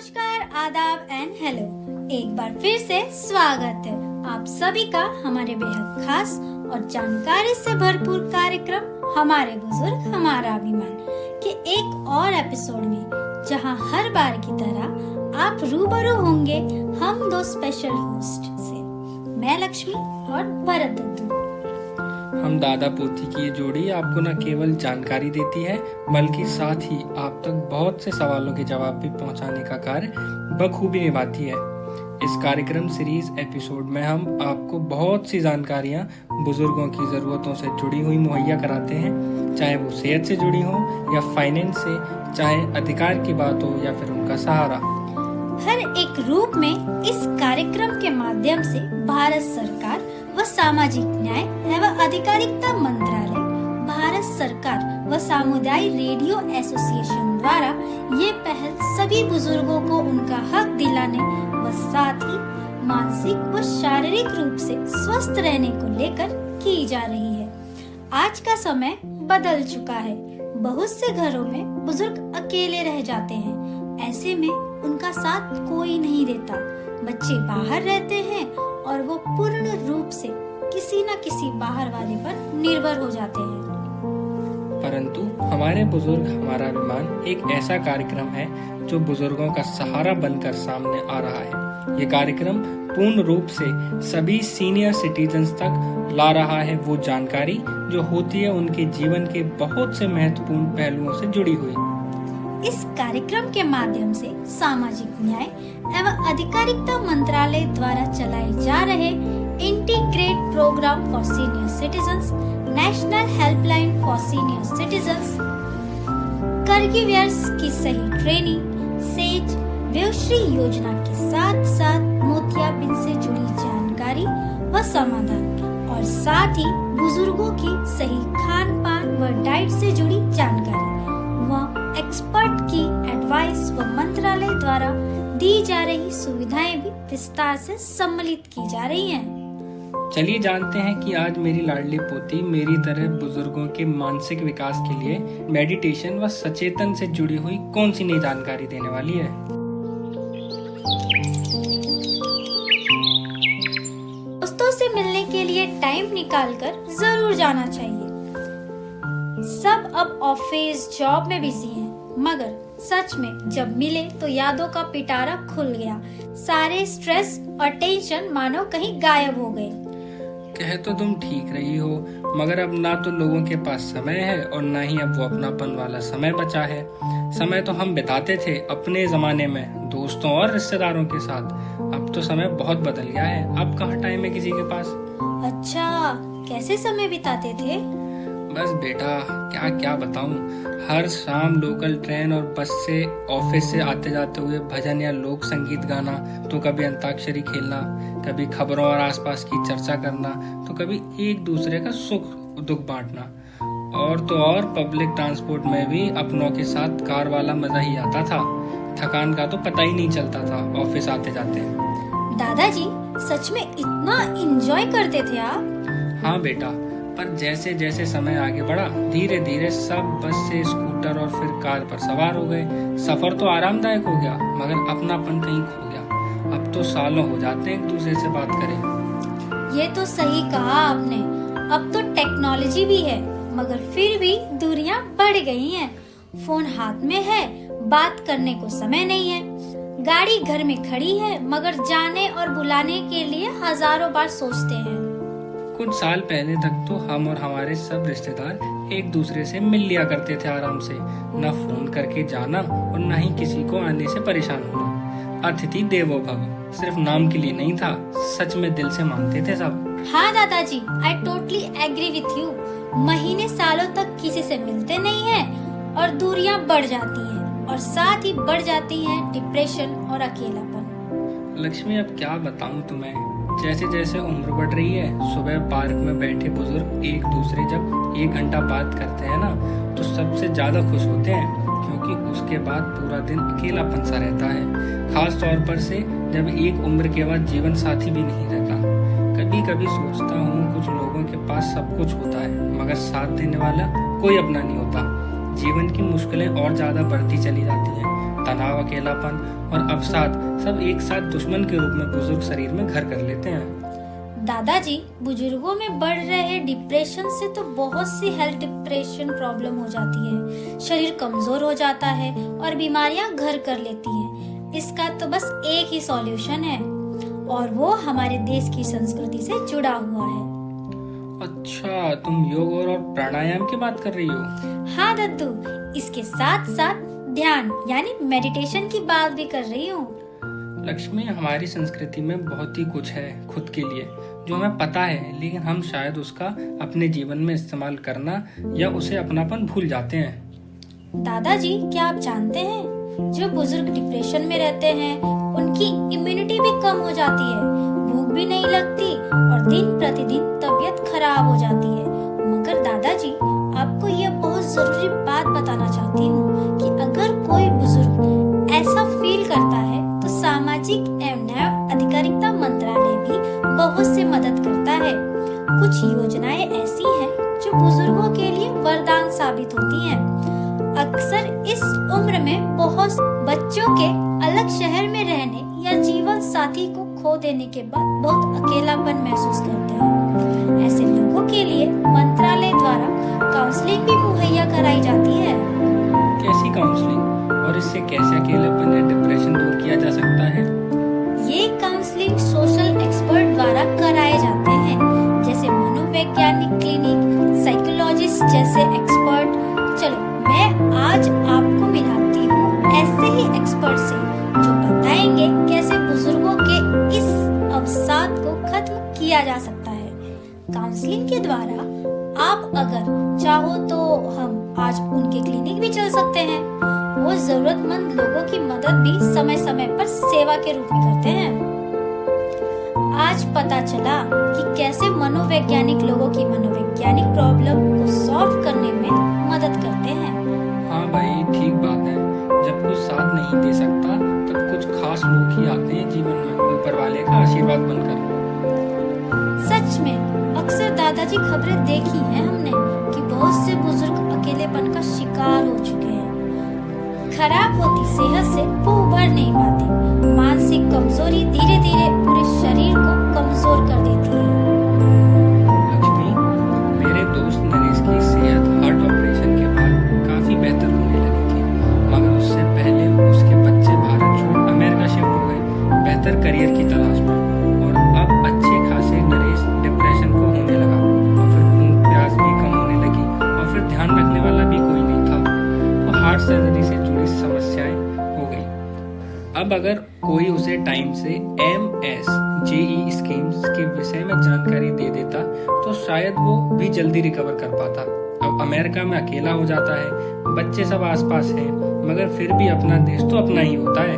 नमस्कार, आदाब and hello. एक बार फिर से स्वागत है आप सभी का हमारे बेहद खास और जानकारी से भरपूर कार्यक्रम हमारे बुजुर्ग हमारा अभिमान के एक और एपिसोड में, जहां हर बार की तरह आप रूबरू होंगे हम दो स्पेशल होस्ट से, मैं लक्ष्मी और भरत दत्तू। हम दादा पोती की ये जोड़ी आपको न केवल जानकारी देती है बल्कि साथ ही आप तक बहुत से सवालों के जवाब भी पहुंचाने का कार्य बखूबी निभाती है। इस कार्यक्रम सीरीज एपिसोड में हम आपको बहुत सी जानकारियां बुजुर्गों की जरूरतों से जुड़ी हुई मुहैया कराते हैं, चाहे वो सेहत से जुड़ी हो या फाइनेंस से, चाहे अधिकार की बात हो या फिर उनका सहारा। हर एक रूप में इस कार्यक्रम के माध्यम से भारत सरकार व सामाजिक न्याय एवं अधिकारिता मंत्रालय, भारत सरकार व सामुदायिक रेडियो एसोसिएशन द्वारा ये पहल सभी बुजुर्गों को उनका हक दिलाने व साथ ही मानसिक व शारीरिक रूप से स्वस्थ रहने को लेकर की जा रही है। आज का समय बदल चुका है। बहुत से घरों में बुजुर्ग अकेले रह जाते हैं। ऐसे में उनका साथ कोई नहीं देता। बच्चे बाहर रहते हैं और वो पूर्ण रूप से किसी न किसी बाहर वाले पर निर्भर हो जाते हैं। परंतु हमारे बुजुर्ग हमारा अभिमान एक ऐसा कार्यक्रम है जो बुजुर्गों का सहारा बनकर सामने आ रहा है। ये कार्यक्रम पूर्ण रूप से सभी सीनियर सिटीजन्स तक ला रहा है वो जानकारी जो होती है उनके जीवन के बहुत से महत्वपूर्ण पहलुओं से जुड़ी हुई। इस कार्यक्रम के माध्यम से सामाजिक न्याय एवं अधिकारिता मंत्रालय द्वारा चलाए जा रहे integrate programme for senior citizens, national helpline for senior citizens, caregivers की सही ट्रेनिंग, सेज व्यवश्री योजना के साथ साथ मोतियाबिंद से जुड़ी जानकारी व समाधान और साथ ही बुजुर्गों की सही खान पान व डाइट से जुड़ी जानकारी व एक्सपर्ट की एडवाइस व मंत्रालय द्वारा दी जा रही सुविधाएं भी विस्तार से सम्मिलित की जा रही हैं। चलिए जानते हैं कि आज मेरी लाडली पोती मेरी तरह बुजुर्गों के मानसिक विकास के लिए मेडिटेशन व सचेतन से जुड़ी हुई कौन सी नई जानकारी देने वाली है। दोस्तों से मिलने के लिए टाइम निकालकर जरूर जाना चाहिए। सब अब ऑफिस जॉब में बिजी हैं, मगर सच में जब मिले तो यादों का पिटारा खुल गया। सारे स्ट्रेस और टेंशन मानो कहीं गायब हो गए। कह तो तुम ठीक रही हो, मगर अब ना तो लोगों के पास समय है और ना ही अब वो अपनापन वाला समय बचा है। समय तो हम बिताते थे अपने जमाने में दोस्तों और रिश्तेदारों के साथ। अब तो समय बहुत बदल गया है। अब कहाँ टाइम है किसी के पास। अच्छा, कैसे समय बिताते थे? बस बेटा क्या क्या बताऊं। हर शाम लोकल ट्रेन और बस से ऑफिस से आते जाते हुए भजन या लोक संगीत गाना, तो कभी अंताक्षरी खेलना, कभी खबरों और आसपास की चर्चा करना, तो कभी एक दूसरे का सुख दुख बांटना। और तो और पब्लिक ट्रांसपोर्ट में भी अपनों के साथ कार वाला मजा ही आता था। थकान का तो पता ही नहीं चलता था ऑफिस आते जाते। दादाजी सच में इतना एंजॉय करते थे आप? हाँ बेटा, पर जैसे जैसे समय आगे बढ़ा धीरे धीरे सब बस से स्कूटर और फिर कार पर सवार हो गए। सफर तो आरामदायक हो गया मगर अपनापन कहीं खो गया। अब तो सालों हो जाते हैं एक दूसरे से बात करें। ये तो सही कहा आपने। अब तो टेक्नोलॉजी भी है मगर फिर भी दूरियां बढ़ गई हैं। फोन हाथ में है, बात करने को समय नहीं है। गाड़ी घर में खड़ी है मगर जाने और बुलाने के लिए हजारों बार सोचते हैं। कुछ साल पहले तक तो हम और हमारे सब रिश्तेदार एक दूसरे से मिल लिया करते थे आराम से। न फोन करके जाना और न ही किसी को आने से परेशान होना। अतिथि देवो भव सिर्फ नाम के लिए नहीं था, सच में दिल से मानते थे सब। हाँ दादाजी, I totally agree with you. महीने सालों तक किसी से मिलते नहीं हैं और दूरियां बढ़ जाती हैं और साथ ही बढ़ जाती हैं डिप्रेशन और अकेलापन। लक्ष्मी अब क्या बताऊं तुम्हें। जैसे जैसे उम्र बढ़ रही है, सुबह पार्क में बैठे बुजुर्ग एक दूसरे जब 1 घंटा बात करते हैं ना, तो सबसे ज्यादा खुश होते हैं, क्योंकि उसके बाद पूरा दिन अकेलापन सा रहता है। खास तौर पर से जब एक उम्र के बाद जीवन साथी भी नहीं रहता। कभी कभी सोचता हूँ कुछ लोगों के पास सब कुछ होता है मगर साथ देने वाला कोई अपना नहीं होता। जीवन की मुश्किलें और ज्यादा बढ़ती चली जाती हैं। तनाव, अकेलापन और अवसाद सब एक साथ दुश्मन के रूप में बुजुर्ग शरीर में घर कर लेते हैं। दादाजी, बुजुर्गों में बढ़ रहे डिप्रेशन से तो बहुत सी हेल्थ डिप्रेशन प्रॉब्लम हो जाती है। शरीर कमजोर हो जाता है और बीमारियां घर कर लेती हैं। इसका तो बस एक ही सॉल्यूशन है और वो हमारे देश की संस्कृति से जुड़ा हुआ है। अच्छा, तुम योग और प्राणायाम की बात कर रही हो? हाँ दद्दू, इसके साथ साथ ध्यान यानी मेडिटेशन की बात भी कर रही हूँ। लक्ष्मी, हमारी संस्कृति में बहुत ही कुछ है खुद के लिए जो हमें पता है, लेकिन हम शायद उसका अपने जीवन में इस्तेमाल करना या उसे अपनापन भूल जाते हैं। दादाजी, क्या आप जानते हैं जो बुजुर्ग डिप्रेशन में रहते हैं उनकी इम्यूनिटी भी कम हो जाती है, भूख भी नहीं लगती और दिन प्रतिदिन तबीयत खराब हो जाती है। मगर दादाजी, आपको यह बहुत जरूरी बात बताना चाहती हूँ कि अगर कोई बुजुर्ग ऐसा फील करता है तो सामाजिक एवं न्याय अधिकारिता मंत्रालय भी बहुत से मदद करता है। कुछ योजनाएं ऐसी हैं जो बुजुर्गों के लिए वरदान साबित होती हैं। अक्सर इस उम्र में बहुत बच्चों के अलग शहर में रहने या जीवन साथी को खो देने के बाद बहुत अकेलापन महसूस करते हैं। ऐसे लोगों के लिए मंत्रालय द्वारा काउंसलिंग भी मुहैया कराई जाती है। कैसी काउंसलिंग, और इससे कैसे अकेलापन या डिप्रेशन दूर किया जा सकता है? ये काउंसलिंग सोशल एक्सपर्ट द्वारा कराए जाते हैं, जैसे मनोवैज्ञानिक क्लिनिक, साइकोलॉजिस्ट जैसे एक्सपर्ट। चलो, मैं आज आपको मिलाती हूँ ऐसे ही एक्सपर्ट से जो बताएंगे कैसे बुजुर्गों के इस अवसाद को खत्म किया जा सकता है। काउंसलिंग के द्वारा आप अगर चाहो तो हम आज उनके क्लिनिक भी चल सकते हैं। वो जरूरतमंद लोगों की मदद भी समय समय पर सेवा के रूप में करते हैं। आज पता चला कि कैसे मनोवैज्ञानिक लोगों की मनोवैज्ञानिक प्रॉब्लम को सॉल्व करने में मदद करते हैं। हाँ भाई, ठीक बात है। जब कुछ साथ नहीं दे सकता तब कुछ खास लोग ही आते हैं जीवन में, ऊपर वाले का आशीर्वाद बनकर। सच में अक्सर दादाजी खबरें देखी हैं हमने कि बहुत से बुजुर्ग अकेलेपन का शिकार हो चुके हैं। खराब होती सेहत से वो उबर नहीं पाते। मानसिक कमजोरी धीरे धीरे पूरे शरीर को कमजोर कर देती है। लक्ष्मी, मेरे दोस्त नरेश की सेहत हार्ट ऑपरेशन के बाद काफी बेहतर होने लगी थी, मगर उससे पहले उसके बच्चे भारत छोड़ अमेरिका शिफ्ट हो गए बेहतर करियर की तलाश में, और अब अच्छे खासे नरेश डिप्रेशन को होने लगा और फिर खून प्यास भी कम होने लगी और फिर ध्यान रखने वाला भी कोई नहीं था, तो हार्ट सर्जरी से जुड़ी समस्याएं हो गई। अब अगर कोई उसे टाइम से MS JE स्कीम्स के विषय में जानकारी दे देता तो शायद वो भी जल्दी रिकवर कर पाता। अब अमेरिका में अकेला हो जाता है, बच्चे सब आसपास हैं, मगर फिर भी अपना देश तो अपना ही होता है।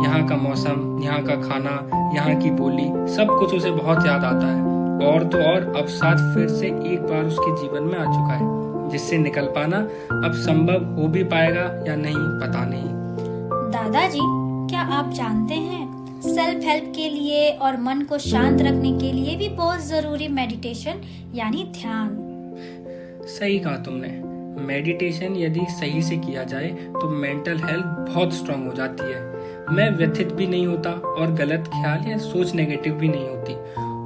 यहाँ का मौसम, यहाँ का खाना, यहाँ की बोली, सब कुछ उसे बहुत याद आता है। और तो और अवसाद फिर से एक बार उसके जीवन में आ चुका है, जिससे निकल पाना अब संभव हो भी पाएगा या नहीं, पता नहीं। दादाजी, क्या आप जानते हैं सेल्फ हेल्प के लिए और मन को शांत रखने के लिए भी बहुत जरूरी मेडिटेशन यानी ध्यान। सही कहा तुमने। मेडिटेशन यदि सही से किया जाए तो मेंटल हेल्थ बहुत स्ट्रांग हो जाती है। मैं व्यथित भी नहीं होता और गलत ख्याल या सोच नेगेटिव भी नहीं होती।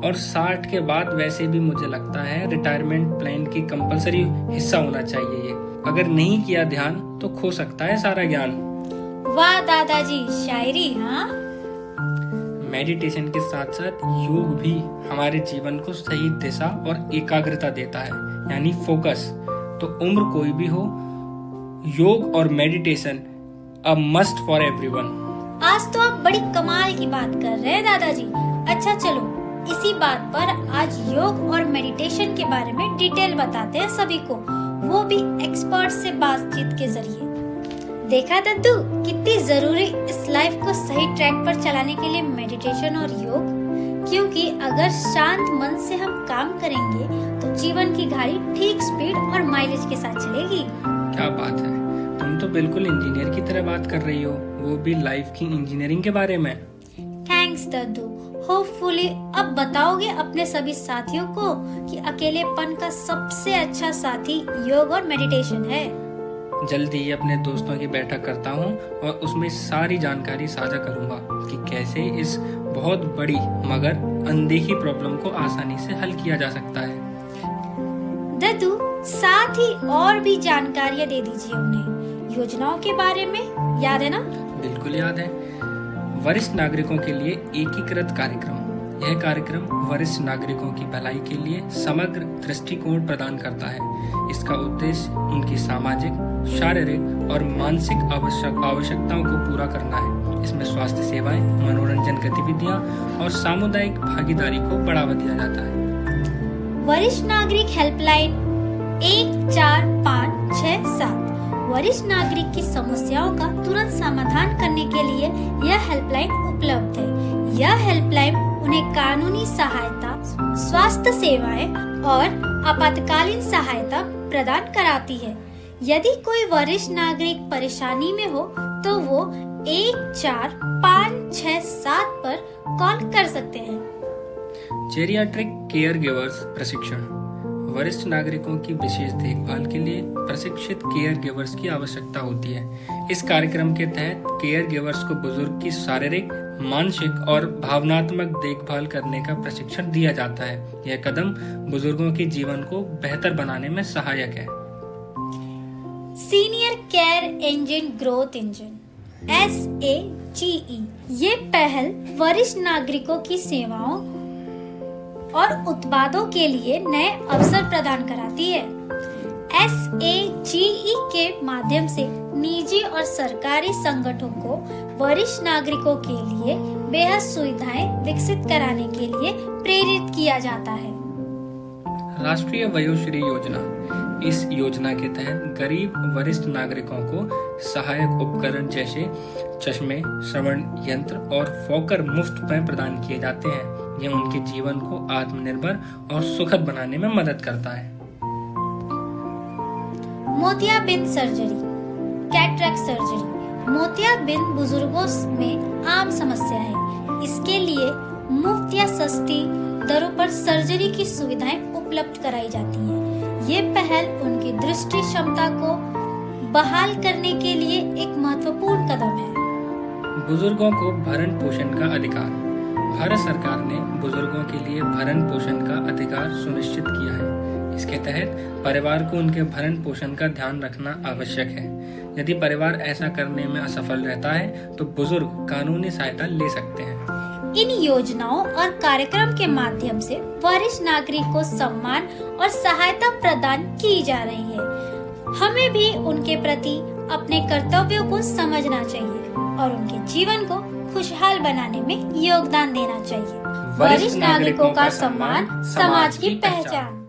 और 60 के बाद वैसे भी मुझे लगता है रिटायरमेंट प्लान की कंपलसरी हिस्सा होना चाहिए ये। अगर नहीं किया ध्यान तो खो सकता है सारा ज्ञान। वाह दादाजी, शायरी। हाँ, मेडिटेशन के साथ साथ योग भी हमारे जीवन को सही दिशा और एकाग्रता देता है, यानी फोकस। तो उम्र कोई भी हो, योग और meditation a must for everyone. आज तो आप बड़ी कमाल की बात कर रहे हैं दादाजी। अच्छा चलो, इसी बात पर आज योग और मेडिटेशन के बारे में डिटेल बताते हैं सभी को, वो भी एक्सपर्ट से बातचीत के जरिए। देखा दद्दू, कितनी जरूरी इस लाइफ को सही ट्रैक पर चलाने के लिए मेडिटेशन और योग। क्योंकि अगर शांत मन से हम काम करेंगे तो जीवन की गाड़ी ठीक स्पीड और माइलेज के साथ चलेगी। क्या बात है, तुम तो बिल्कुल इंजीनियर की तरह बात कर रही हो, वो भी लाइफ की इंजीनियरिंग के बारे में। थैंक्स दद्दू। होपफुली अब बताओगे अपने सभी साथियों को कि अकेलेपन का सबसे अच्छा साथी योग और मेडिटेशन है। जल्दी ही अपने दोस्तों की बैठक करता हूँ और उसमें सारी जानकारी साझा करूँगा कि कैसे इस बहुत बड़ी मगर अनदेखी प्रॉब्लम को आसानी से हल किया जा सकता है। दद्दू, साथ ही और भी जानकारियाँ दे दीजिए उन्हें योजनाओं के बारे में, याद है ना? बिल्कुल याद है। वरिष्ठ नागरिकों के लिए एकीकृत कार्यक्रम। यह कार्यक्रम वरिष्ठ नागरिकों की भलाई के लिए समग्र दृष्टिकोण प्रदान करता है। इसका उद्देश्य उनकी सामाजिक, शारीरिक और मानसिक आवश्यकताओं को पूरा करना है। इसमें स्वास्थ्य सेवाएं, मनोरंजन गतिविधियां और सामुदायिक भागीदारी को बढ़ावा दिया जाता है। वरिष्ठ नागरिक हेल्पलाइन 14567 वरिष्ठ नागरिक की समस्याओं का तुरंत समाधान करने के लिए यह हेल्पलाइन उपलब्ध है। यह हेल्पलाइन उन्हें कानूनी सहायता, स्वास्थ्य सेवाएं और आपातकालीन सहायता प्रदान कराती है। यदि कोई वरिष्ठ नागरिक परेशानी में हो तो वो 14567 पर कॉल कर सकते हैं। जेरियाट्रिक केयर गिवर्स प्रशिक्षण। वरिष्ठ नागरिकों की विशेष देखभाल के लिए प्रशिक्षित केयर गिवर्स की आवश्यकता होती है। इस कार्यक्रम के तहत केयर गिवर्स को बुजुर्ग की शारीरिक, मानसिक और भावनात्मक देखभाल करने का प्रशिक्षण दिया जाता है। यह कदम बुजुर्गों के जीवन को बेहतर बनाने में सहायक है। Senior care engine growth engine SAGE ये पहल वरिष्ठ नागरिकों की सेवाओं और उत्पादों के लिए नए अवसर प्रदान कराती है। SAGE के माध्यम से निजी और सरकारी संगठनों को वरिष्ठ नागरिकों के लिए बेहद सुविधाएं विकसित कराने के लिए प्रेरित किया जाता है। राष्ट्रीय वयोश्री योजना। इस योजना के तहत गरीब वरिष्ठ नागरिकों को सहायक उपकरण जैसे चश्मे, श्रवण यंत्र और फॉकर मुफ्त में प्रदान किए जाते हैं। यह उनके जीवन को आत्मनिर्भर और सुखद बनाने में मदद करता है। मोतियाबिंद सर्जरी, कैटरेक्ट सर्जरी। मोतियाबिंद बुजुर्गों में आम समस्या है। इसके लिए मुफ्त या सस्ती दरों पर सर्जरी की सुविधाएं उपलब्ध कराई जाती हैं। ये पहल उनकी दृष्टि क्षमता को बहाल करने के लिए एक महत्वपूर्ण कदम है। बुजुर्गों को भरण पोषण का अधिकार। भारत सरकार ने बुजुर्गों के लिए भरण पोषण का अधिकार सुनिश्चित किया है। इसके तहत परिवार को उनके भरण पोषण का ध्यान रखना आवश्यक है। यदि परिवार ऐसा करने में असफल रहता है तो बुजुर्ग कानूनी सहायता ले सकते हैं। इन योजनाओं और कार्यक्रम के माध्यम से वरिष्ठ नागरिक को सम्मान और सहायता प्रदान की जा रही है। हमें भी उनके प्रति अपने कर्तव्यों को समझना चाहिए और उनके जीवन को खुशहाल बनाने में योगदान देना चाहिए। वरिष्ठ नागरिकों का सम्मान समाज की पहचान।